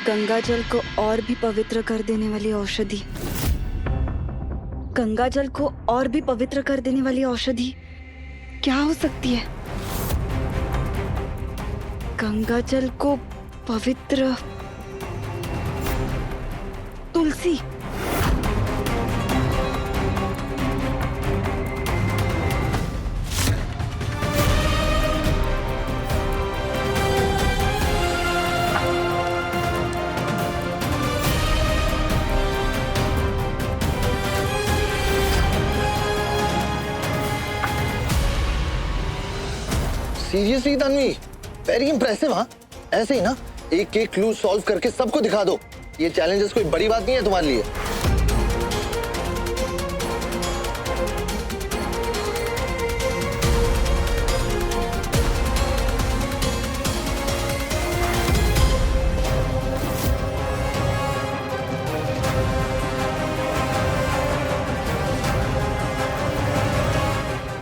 गंगा जल को और भी पवित्र कर देने वाली औषधि। गंगा जल को और भी पवित्र कर देने वाली औषधि क्या हो सकती है? गंगा जल को पवित्र तुलसी। Seriously Tanvi, very impressive. हाँ, ऐसे ही ना एक एक क्लू सॉल्व करके सबको दिखा दो। ये चैलेंजेस कोई बड़ी बात नहीं है तुम्हारे लिए।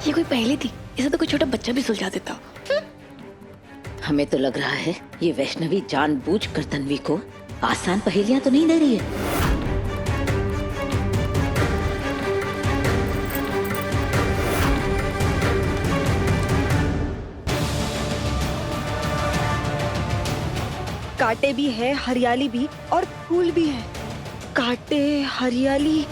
ये कोई पहेली थी, इसे तो कोई छोटा बच्चा भी सुलझा देता। हमें तो लग रहा है ये वैष्णवी जानबूझकर तन्वी को आसान पहेलियां तो नहीं दे रही है। कांटे भी है, हरियाली भी और फूल भी है। कांटे, हरियाली।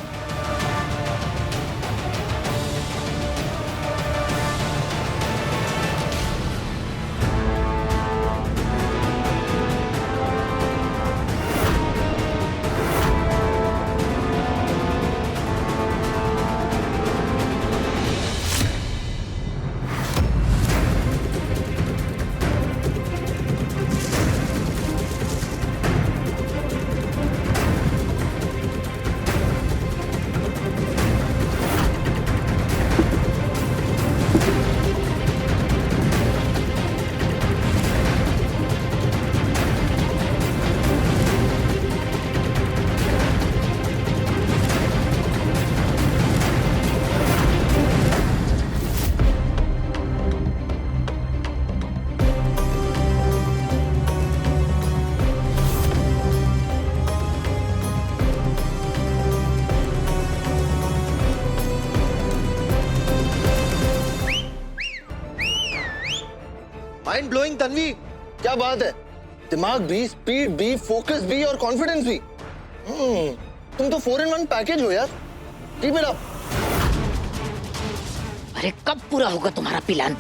माइंड ब्लोइंग तन्वी, क्या बात है। दिमाग भी, स्पीड भी, फोकस भी और कॉन्फिडेंस भी। तुम तो 4 in 1 पैकेज हो यार। Keep it up. अरे कब पूरा होगा तुम्हारा प्लान?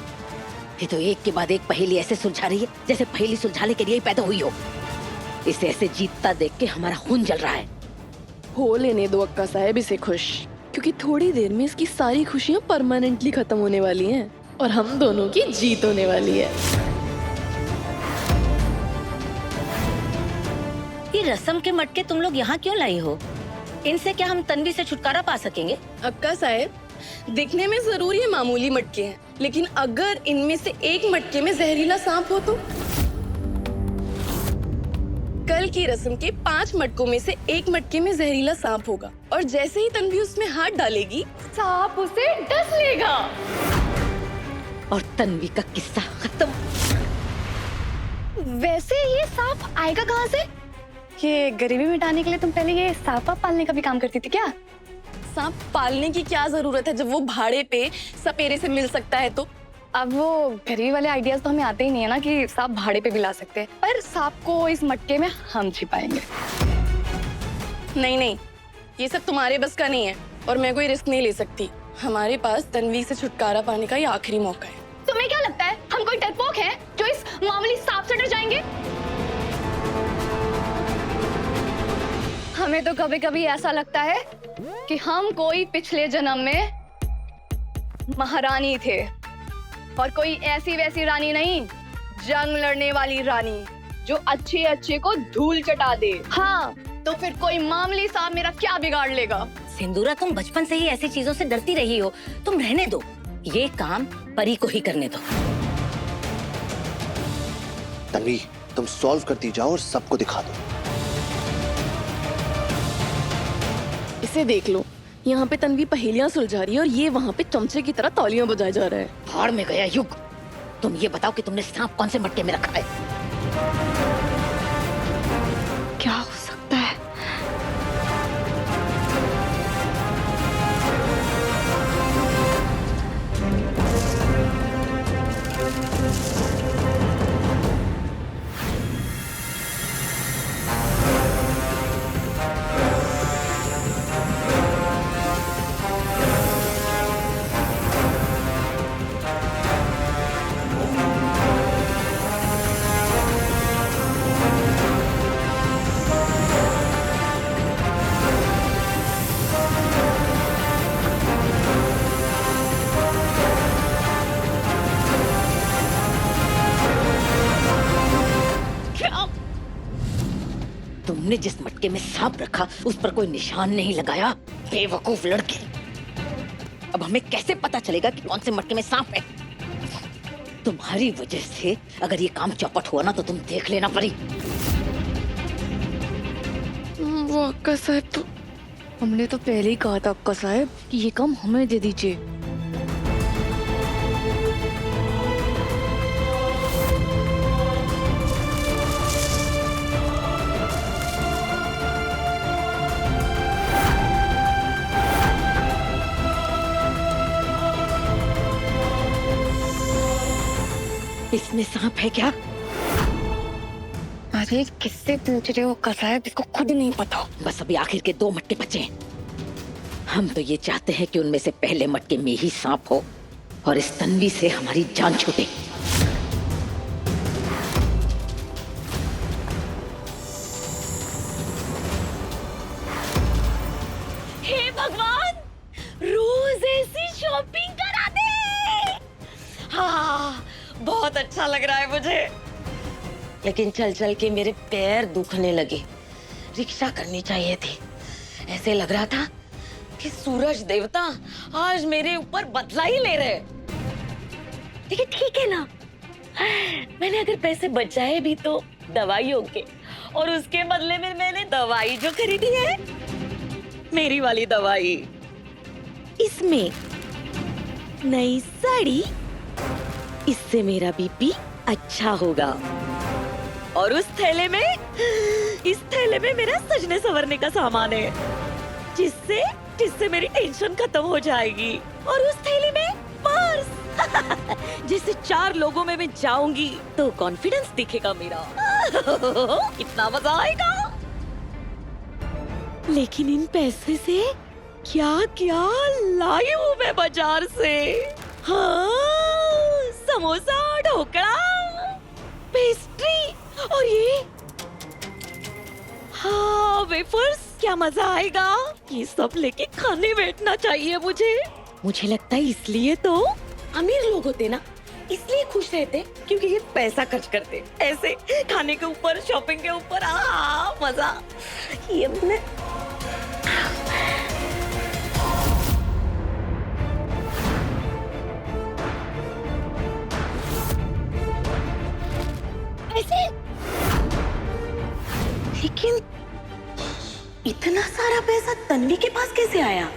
ये तो एक के बाद एक पहेली ऐसे सुलझा रही है जैसे पहेली सुलझाने के लिए ही पैदा हुई हो। इसे ऐसे जीतता देख के हमारा खून जल रहा है। हो लेने दो अक्का साहब इसे खुश, क्योंकि थोड़ी देर में इसकी सारी खुशियां परमानेंटली खत्म होने वाली हैं और हम दोनों की जीत होने वाली है। ये रस्म के मटके तुम लोग यहाँ क्यों लाई हो? इनसे क्या हम तन्वी से छुटकारा पा सकेंगे? अक्का साहब, दिखने में जरूर ये मामूली मटके हैं, लेकिन अगर इनमें से एक मटके में जहरीला सांप हो तो? कल की रस्म के 5 मटकों में से एक मटके में जहरीला सांप होगा और जैसे ही तन्वी उसमें हाथ डालेगी सांप उसे डस लेगा और तन्वी का किस्सा खत्म। वैसे ये सांप आएगा कहाँ से? ये गरीबी मिटाने के लिए तुम पहले ये सांप पालने का भी काम करती थी क्या? सांप पालने की क्या जरूरत है जब वो भाड़े पे सपेरे से मिल सकता है तो? अब वो गरीबी वाले आइडियाज तो हमें आते ही नहीं है ना कि सांप भाड़े पे भी ला सकते हैं, पर सांप को इस मटके में हम छिपाएंगे। नहीं नहीं, ये सब तुम्हारे बस का नहीं है और मैं कोई रिस्क नहीं ले सकती। हमारे पास तन्वी से छुटकारा पाने का ये आखिरी मौका है। तुम्हें क्या लगता है हम कोई डरपोक हैं जो इस मामूली सांप से डर जाएंगे? हमें तो कभी कभी ऐसा लगता है कि हम कोई पिछले जन्म में महारानी थे और कोई ऐसी वैसी रानी नहीं, जंग लड़ने वाली रानी जो अच्छे अच्छे को धूल चटा दे। हाँ, तो फिर कोई मामूली सांप मेरा क्या बिगाड़ लेगा? सिंदूरा, तुम बचपन से ही ऐसी चीजों से डरती रही हो। तुम रहने दो, ये काम परी को ही करने दो। तन्वी, तुम सॉल्व करती जाओ और सबको दिखा दो। इसे देख लो, यहाँ पे तन्वी पहेलियां सुलझा रही है और ये वहाँ पे चमचे की तरह तालियां बजाए जा रहा है। भाड़ में गया युग। तुम ये बताओ कि तुमने सांप कौन से मटके में रखा है? क्या हो सकता है? तुमने जिस मटके में सांप रखा उस पर कोई निशान नहीं लगाया, बेवकूफ लड़के। अब हमें कैसे पता चलेगा कि कौन से मटके में सांप है? तुम्हारी वजह से अगर ये काम चौपट हुआ ना तो तुम देख लेना परी। वो अक्का साहब तो हमने तो पहले ही कहा था अक्का साहब कि ये काम हमें दे दीजिए। इसमें सांप है क्या? अरे किससे पूछ रहे हो अक्का साहब? इसको खुद नहीं पता। बस अभी आखिर के 2 मटके बचे हैं। हम तो ये चाहते हैं कि उनमें से पहले मटके में ही सांप हो और इस तन्वी से हमारी जान छूटे। हे भगवान, रोज ऐसी शॉपिंग करा दे। हाँ, बहुत अच्छा लग रहा है मुझे। लेकिन चल चल के मेरे पैर दुखने लगे। रिक्शा करनी चाहिए थी। ऐसे लग रहा था कि सूरज देवता आज मेरे ऊपर बदला ही ले रहे। लेकिन ठीक है ना, मैंने अगर पैसे बचाए भी तो दवाइयों के, और उसके बदले में मैंने दवाई जो खरीदी है, मेरी वाली दवाई, इसमें नई साड़ी, इससे मेरा बीपी अच्छा होगा। और उस थैले में, इस थैले में मेरा सजने संवरने का सामान है, जिससे मेरी टेंशन खत्म हो जाएगी। और उस थैले में पर्स, जिससे 4 लोगों में मैं जाऊंगी तो कॉन्फिडेंस दिखेगा मेरा। कितना मजा आएगा। लेकिन इन पैसे से क्या क्या लाई हूँ मैं बाजार से। हाँ, समोसा, ढोकला, पेस्ट्री और ये, हाँ, वेफर्स। क्या मजा आएगा। ये सब लेके खाने बैठना चाहिए मुझे। मुझे लगता है इसलिए तो अमीर लोग होते ना, इसलिए खुश रहते क्योंकि ये पैसा खर्च करते ऐसे खाने के ऊपर, शॉपिंग के ऊपर। मजा। ये मैं ऐसे, लेकिन इतना सारा पैसा तन्वी के पास कैसे आया?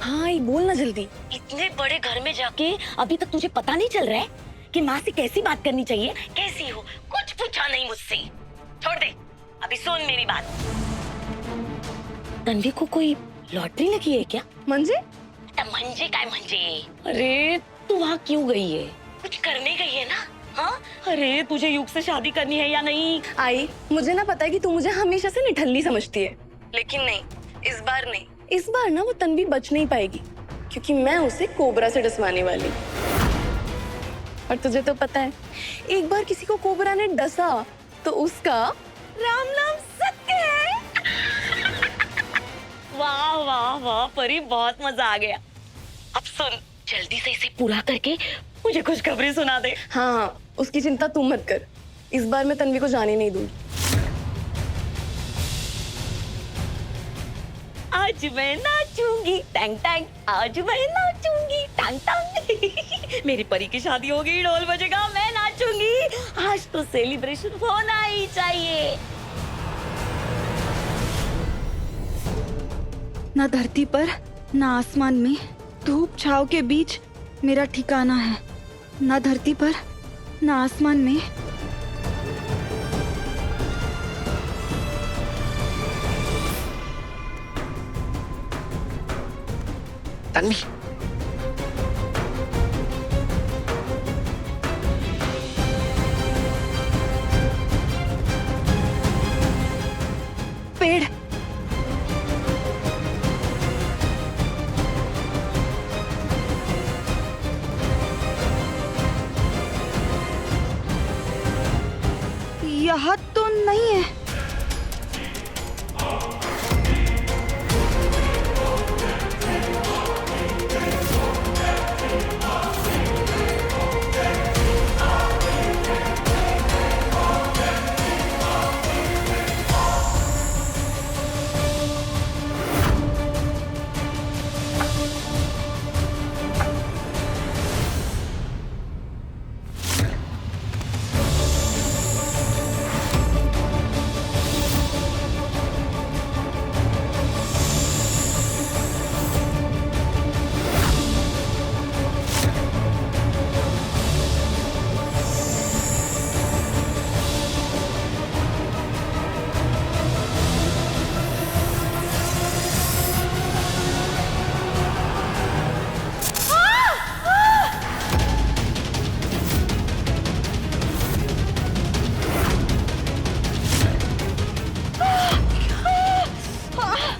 हाँ, ये बोल ना जल्दी। इतने बड़े घर में जाके अभी तक तुझे पता नहीं चल रहा है कि माँ से कैसी बात करनी चाहिए, कैसी हो? कुछ पूछा नहीं मुझसे। छोड़ दे, अभी सुन मेरी बात। तन्वी को कोई लॉटरी लगी है क्या? मंजे? मंजे काय मंजे? अरे तू वहाँ क्यों गई है? कुछ करने गई है ना? हाँ? अरे तुझे युग से शादी करनी है या नहीं? आई, मुझे ना पता है कि तू मुझे हमेशा से निठल्ली समझती है, लेकिन नहीं, इस बार नहीं। इस बार ना वो तन्वी बच नहीं पाएगी, क्योंकि मैं उसे कोबरा से डसवाने वाली। और तुझे तो पता है, एक बार किसी को कोबरा ने डसा तो उसका राम नाम सत्य है। वाह वाह वाह परी, बहुत मजा आ गया। अब सुन, जल्दी से इसे पूरा करके मुझे कुछ खबरें सुना दे। हाँ, उसकी चिंता तू मत कर। इस बार मैं तन्वी को जाने नहीं दूंगी। आज मैं नाचूंगी टैंग टैंग, आज मैं नाचूंगी टैंग टांग टांग। मेरी परी की शादी होगी, ढोल बजेगा, मैं नाचूंगी। आज तो सेलिब्रेशन होना ही चाहिए। ना धरती पर ना आसमान में, धूप छाव के बीच मेरा ठिकाना है। ना धरती पर ना आसमान में। तन्वी, पेड़, यहाँ तो नहीं है।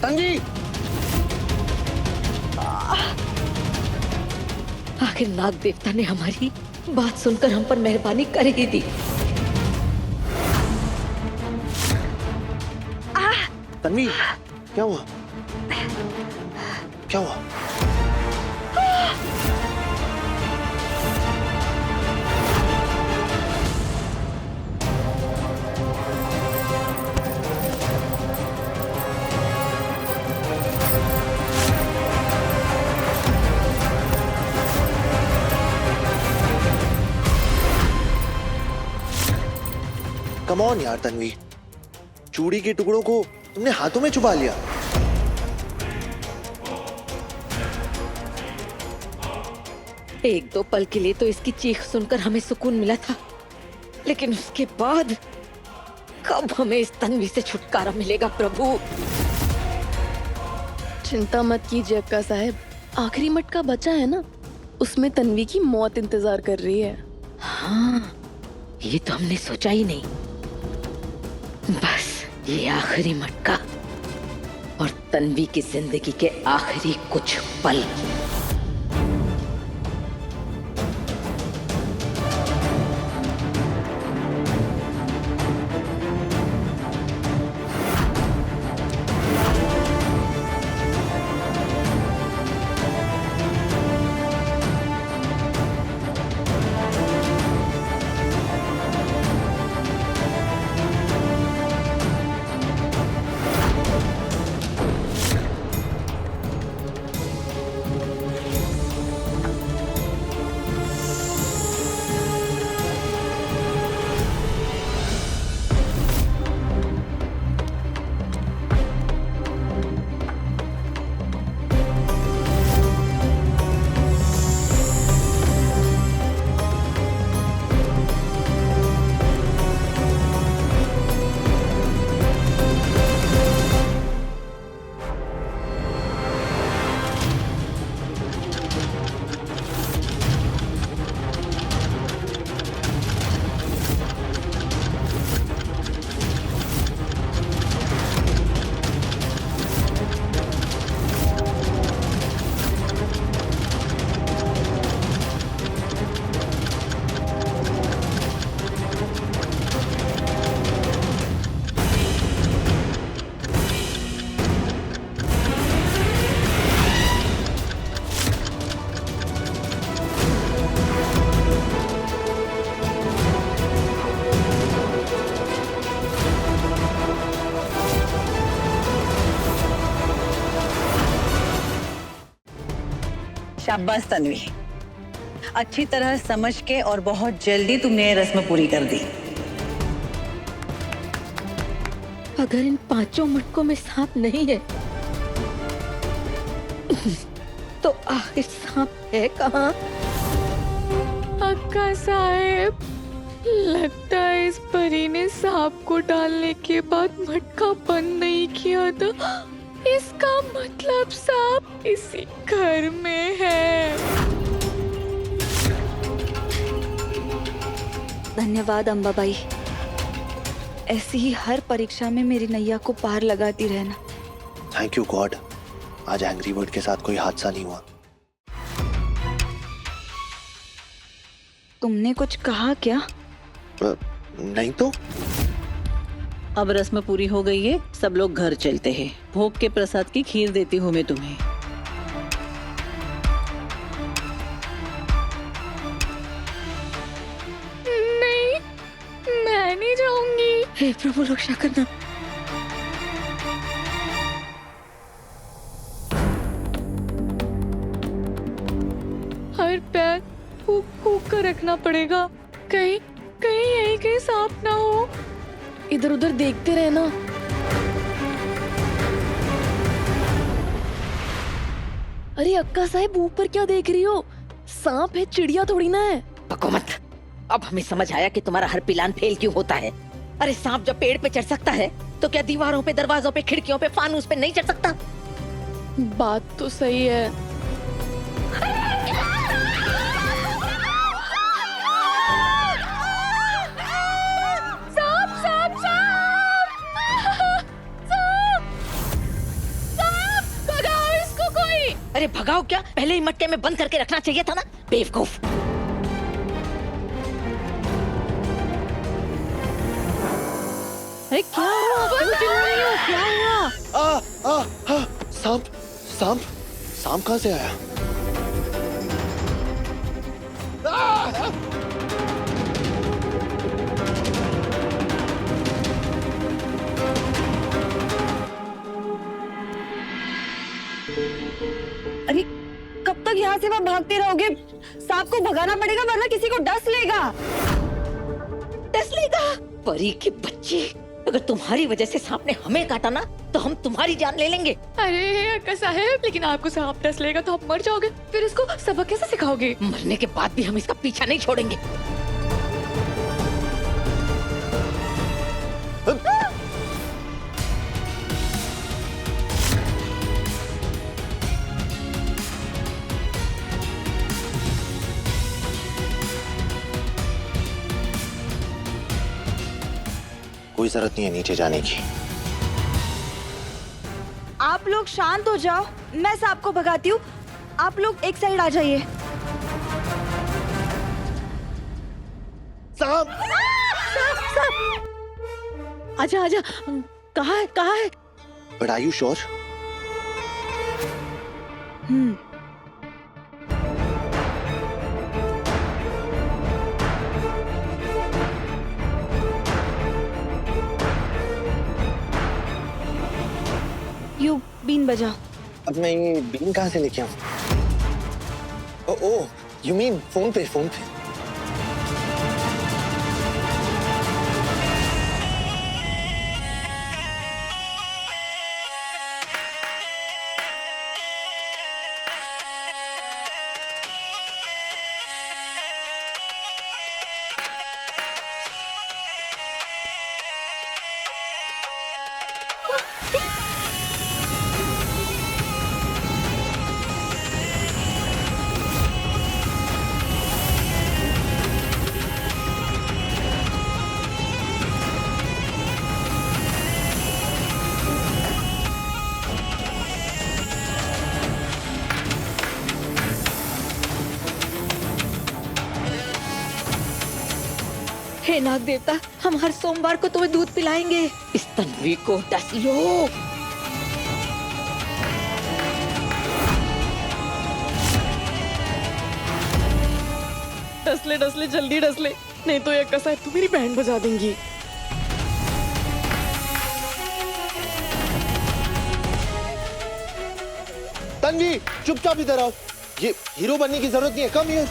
तन्वी, आखिर नाग देवता ने हमारी बात सुनकर हम पर मेहरबानी कर ही दी। तन्वी, क्या हुआ? क्या हुआ? कम ऑन यार तन्वी, चूड़ी के टुकड़ों को तुमने हाथों में छुपा लिया। एक दो पल के लिए तो इसकी चीख सुनकर हमें सुकून मिला था, लेकिन उसके बाद कब हमें इस तन्वी से छुटकारा मिलेगा प्रभु? चिंता मत कीजिए अक्का साहब, आखिरी मटका बचा है ना, उसमें तन्वी की मौत इंतजार कर रही है। हाँ, ये तो हमने सोचा ही नहीं। बस ये आखिरी मटका और तन्वी की जिंदगी के आखिरी कुछ पल। शाबाश तन्वी, अच्छी तरह समझ के और बहुत जल्दी तुमने ये रस्म पूरी कर दी। अगर इन 5 मटकों में सांप नहीं है तो आखिर सांप है कहाँ? अक्का साहेब, लगता है इस परी ने सांप को डालने के बाद मटका बंद नहीं किया था। इसका मतलब सांप इसी घर में है। धन्यवाद अम्बाबाई, ऐसी ही हर परीक्षा में मेरी नैया को पार लगाती रहना। थैंक यू गॉड, आज एंग्री बर्ड के साथ कोई हादसा नहीं हुआ। तुमने कुछ कहा क्या? नहीं तो। अब रस्म पूरी हो गई है, सब लोग घर चलते हैं। भोग के प्रसाद की खीर देती हूँ मैं तुम्हें। नहीं, मैं नहीं जाऊंगी। हे प्रभु रक्षा करना। हर पैर फूक फूक कर रखना पड़ेगा, कहीं कहीं यही कहीं सांप ना हो। इधर उधर देखते रहना। अरे अक्का साहब, ऊपर क्या देख रही हो? सांप है, चिड़िया थोड़ी ना है। बको मत। अब हमें समझ आया कि तुम्हारा हर प्लान फेल क्यों होता है। अरे सांप जब पेड़ पे चढ़ सकता है तो क्या दीवारों पे, दरवाजों पे, खिड़कियों पे, फानूस पे नहीं चढ़ सकता? बात तो सही है। अरे भगाओ क्या, पहले ही मटके में बंद करके रखना चाहिए था ना, बेवकूफ। अरे क्या हुआ? क्यों चिल्ला रही हो? क्या हुआ? सांप सांप सांप कहाँ से आया? अरे कब तक यहाँ से वहाँ भागते रहोगे? सांप को भगाना पड़ेगा वरना किसी को डस लेगा। डस लेगा? परी की बच्ची, अगर तुम्हारी वजह से सांप ने हमें काटा ना तो हम तुम्हारी जान ले लेंगे। अरे अक्का साहेब, लेकिन आपको सांप डस लेगा तो आप मर जाओगे। फिर इसको सबक कैसे सिखाओगे? मरने के बाद भी हम इसका पीछा नहीं छोड़ेंगे। कोई जरूरत नहीं है नीचे जाने की। आप लोग शांत हो जाओ, मैं सांप को भगाती हूँ। आप लोग एक साइड आ जाइए। सांप! आजा आजा। कहाँ है? कहाँ है? But are you sure? यू बीन बजाओ। अब मैं ये बीन कहाँ से लेके आऊँ? ओह, you mean फोन पे? हे नाग देवता, हम हर सोमवार को तुम्हें दूध पिलाएंगे। इस तन्वी को डस लो। डस ले जल्दी डस ले, नहीं तो ये अक्का साहब तू मेरी बैंड बजा देंगी। तन्वी, चुपचाप इधर आओ। ये हीरो बनने की जरूरत नहीं है, कम हियर।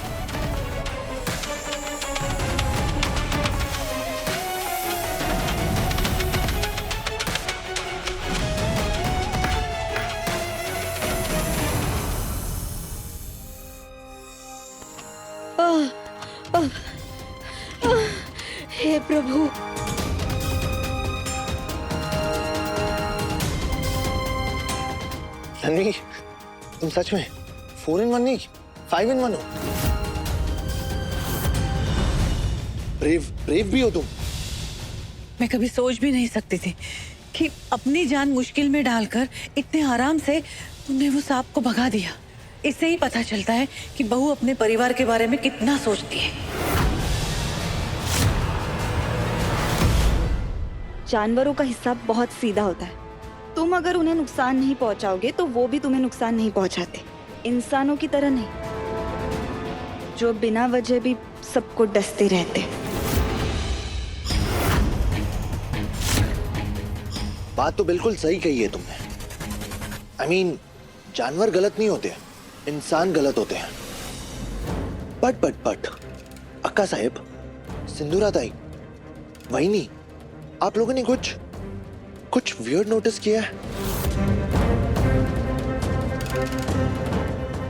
तन्वी, तुम सच में 4 in 1 नहीं 5 in 1 हो। ब्रेव भी हो तुम। मैं कभी सोच भी नहीं सकती थी कि अपनी जान मुश्किल में डालकर इतने आराम से तुमने वो सांप को भगा दिया। इससे ही पता चलता है कि बहू अपने परिवार के बारे में कितना सोचती है। जानवरों का हिसाब बहुत सीधा होता है। तुम अगर उन्हें नुकसान नहीं पहुंचाओगे तो वो भी तुम्हें नुकसान नहीं पहुंचाते। इंसानों की तरह नहीं, जो बिना वजह भी सबको डसते रहते। बात तो बिल्कुल सही कही है तुमने। I mean, जानवर गलत नहीं होते, इंसान गलत होते हैं। बट अक्का साहेब, सिंदूरा ताई, वही नहीं, आप लोगों ने कुछ वियर्ड नोटिस किया है?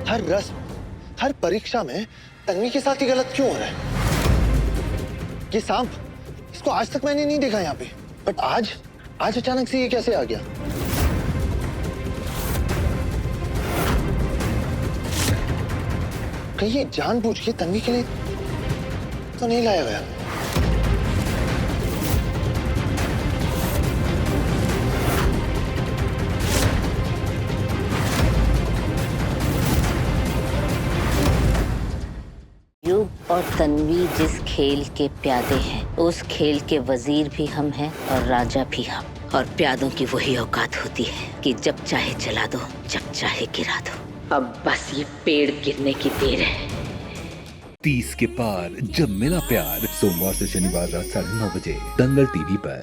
हर रस्म, हर परीक्षा में तन्वी के साथ ही गलत क्यों हो रहा है? ये सांप, इसको आज तक मैंने नहीं देखा यहाँ पे, बट आज अचानक से ये कैसे आ गया? कहीं ये जानबूझ के तन्वी के लिए तो नहीं लाया गया? युग और तन्वी जिस खेल के प्यादे हैं, उस खेल के वजीर भी हम हैं और राजा भी हम। और प्यादों की वही औकात होती है कि जब चाहे जला दो, जब चाहे गिरा दो। अब बस ये पेड़ गिरने की देर है। 30 के पार जब मिला प्यार, सोमवार से शनिवार रात 9:30 बजे दंगल टीवी पर।